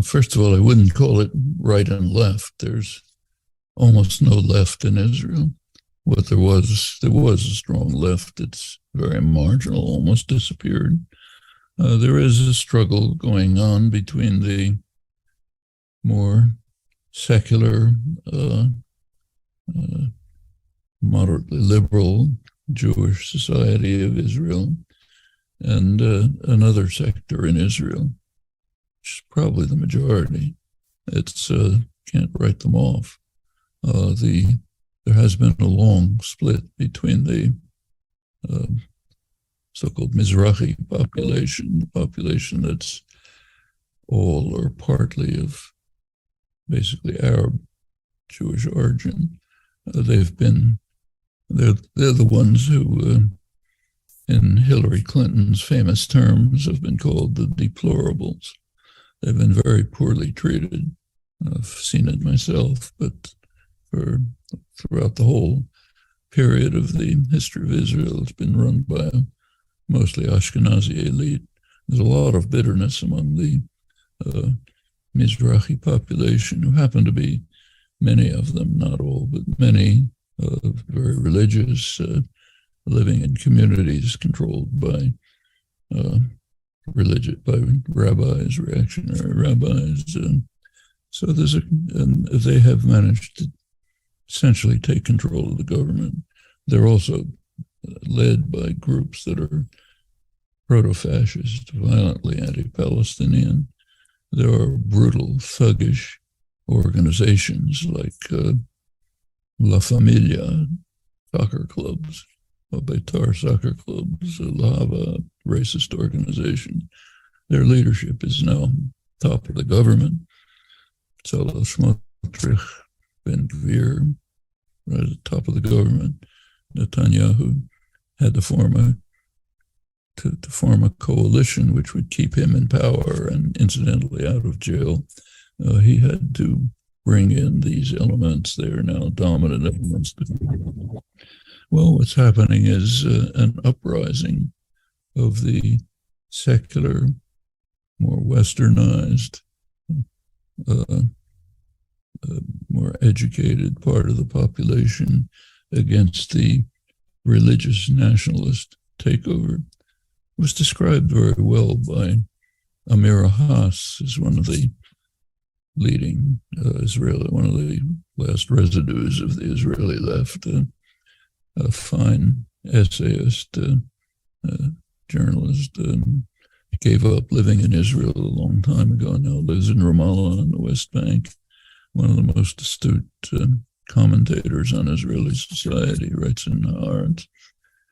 Well, first of all, I wouldn't call it right and left. There's almost no left in Israel. What there was a strong left. It's very marginal, almost disappeared. There is a struggle going on between the more secular, moderately liberal Jewish society of Israel and another sector in Israel, which is probably the majority. It's can't write them off. There has been a long split between the so-called Mizrahi population, the population that's all or partly of basically Arab Jewish origin. They're the ones who, in Hillary Clinton's famous terms, have been called the deplorables. They've been very poorly treated. I've seen it myself, but throughout the whole period of the history of Israel, it's been run by a mostly Ashkenazi elite. There's a lot of bitterness among the Mizrahi population, who happen to be, many of them, not all, but many, very religious, living in communities controlled by rabbis, reactionary rabbis. So they have managed to essentially take control of the government. They're also led by groups that are proto-fascist, violently anti-Palestinian. There are brutal, thuggish organizations like La Familia soccer clubs, Beitar soccer clubs, Lava, racist organization. Their leadership is now top of the government. Tzalal Smotrich, Ben Gvir, right at the top of the government. Netanyahu had to form a coalition which would keep him in power and incidentally out of jail. He had to bring in these elements. They are now dominant elements. Well, what's happening is an uprising of the secular, more westernized, more educated part of the population against the religious nationalist takeover. It was described very well by Amira Haas, as one of the leading one of the last residues of the Israeli left, a fine essayist, journalist, gave up living in Israel a long time ago, now lives in Ramallah on the West Bank, one of the most astute commentators on Israeli society, writes in Haaretz.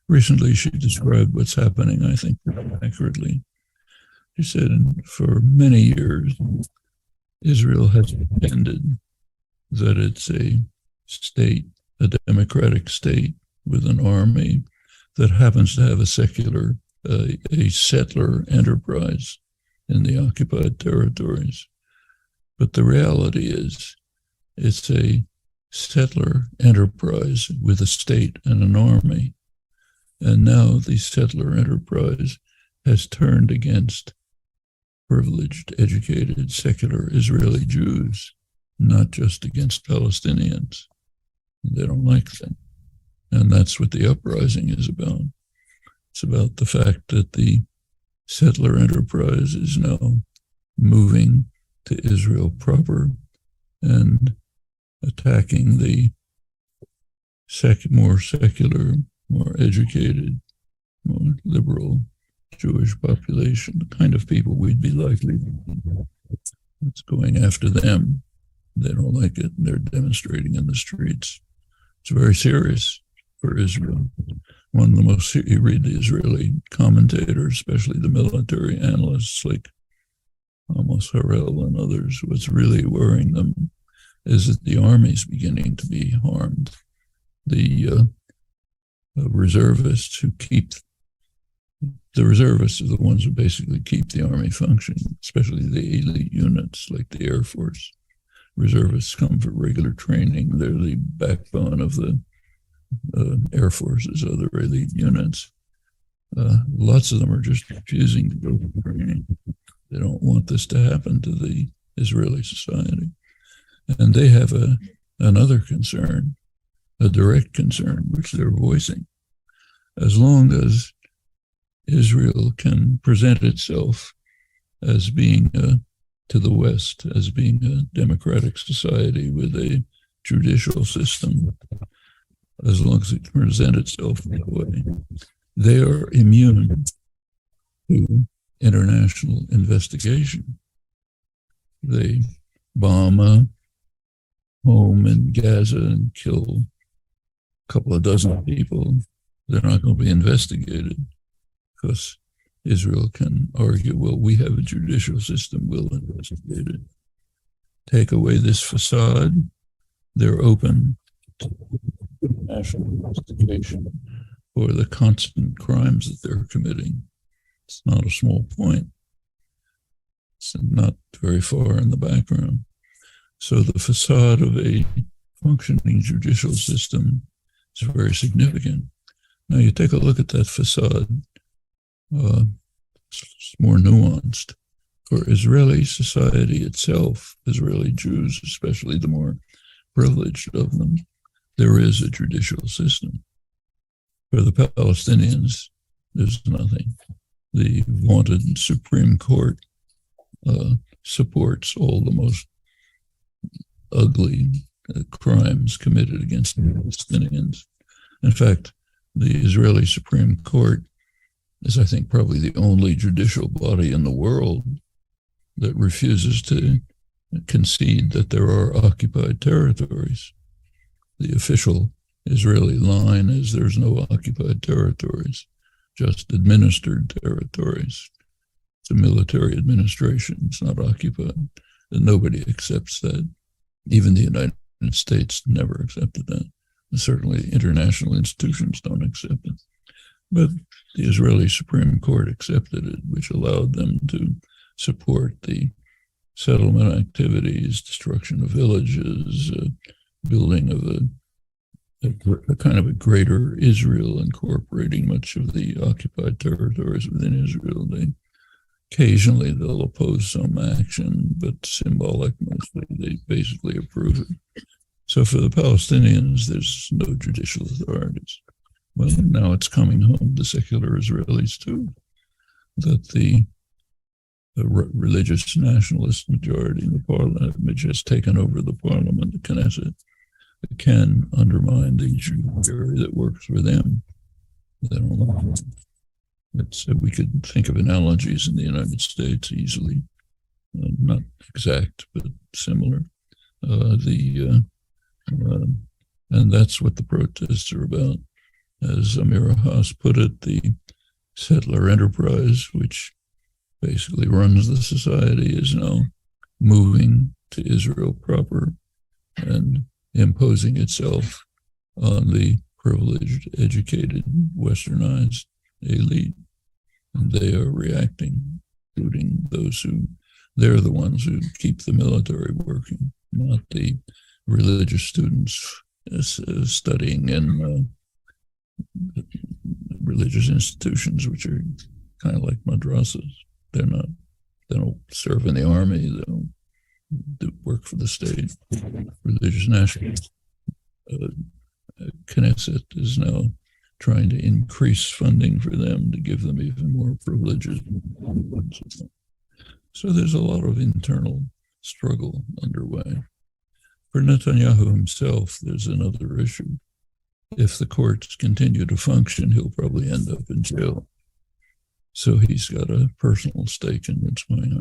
Recently, she described what's happening, I think, accurately. She said, for many years, Israel has pretended that it's a state, a democratic state with an army that happens to have a secular, a settler enterprise in the occupied territories. But the reality is it's a settler enterprise with a state and an army. And now the settler enterprise has turned against privileged, educated, secular Israeli Jews, not just against Palestinians. They don't like them. And that's what the uprising is about. It's about the fact that the settler enterprise is now moving to Israel proper and attacking the more secular, more educated, more liberal Jewish population, the kind of people we'd be likely to. It's going after them. They don't like it, and they're demonstrating in the streets. It's very serious for Israel. One of the most, you read the Israeli commentators, especially the military analysts like Amos Harel and others, what's really worrying them is that the army is beginning to be harmed. The reservists the reservists are the ones who basically keep the army functioning, especially the elite units like the Air Force. Reservists come for regular training. They're the backbone of the Air Force's other elite units. Lots of them are just refusing to go for training. They don't want this to happen to the Israeli society. And they have another concern, a direct concern, which they're voicing. As long as Israel can present itself as being, to the West, as being a democratic society with a judicial system, as long as it can present itself that way, they are immune to international investigation. They bomb a home in Gaza and kill a couple of dozen people. They're not going to be investigated because Israel can argue, well, we have a judicial system, we'll investigate it. Take away this facade, they're open to national investigation for the constant crimes that they're committing. It's not a small point. It's not very far in the background. So the facade of a functioning judicial system is very significant. Now you take a look at that facade, it's more nuanced. For Israeli society itself, Israeli Jews, especially the more privileged of them, there is a judicial system. For the Palestinians, there's nothing. The vaunted Supreme Court supports all the most ugly crimes committed against the Palestinians. In fact, the Israeli Supreme Court is, I think, probably the only judicial body in the world that refuses to concede that there are occupied territories. The official Israeli line is there's no occupied territories, just administered territories. It's a military administration, it's not occupied. And nobody accepts that. Even the United States never accepted that. And certainly international institutions don't accept it. But the Israeli Supreme Court accepted it, which allowed them to support the settlement activities, destruction of villages, building of a kind of a greater Israel, incorporating much of the occupied territories within Israel. Occasionally they'll oppose some action, but symbolic mostly. They basically approve it. So for the Palestinians, there's no judicial authorities. Well, now it's coming home to secular Israelis too, that the religious nationalist majority in the parliament, which has taken over the parliament, the Knesset, can undermine the judiciary that works for them. They don't like it. We could think of analogies in the United States easily, not exact, but similar. And that's what the protests are about. As Amira Haas put it, the settler enterprise, which basically runs the society, is now moving to Israel proper and imposing itself on the privileged, educated, westernized elite. And they are reacting, including those they're the ones who keep the military working, not the religious students studying in religious institutions, which are kind of like madrasas. They don't serve in the army, they don't do work for the state. Religious nationalists. Knesset is now trying to increase funding for them to give them even more privileges. So there's a lot of internal struggle underway. For Netanyahu himself, there's another issue. If the courts continue to function, he'll probably end up in jail. So he's got a personal stake in what's going on.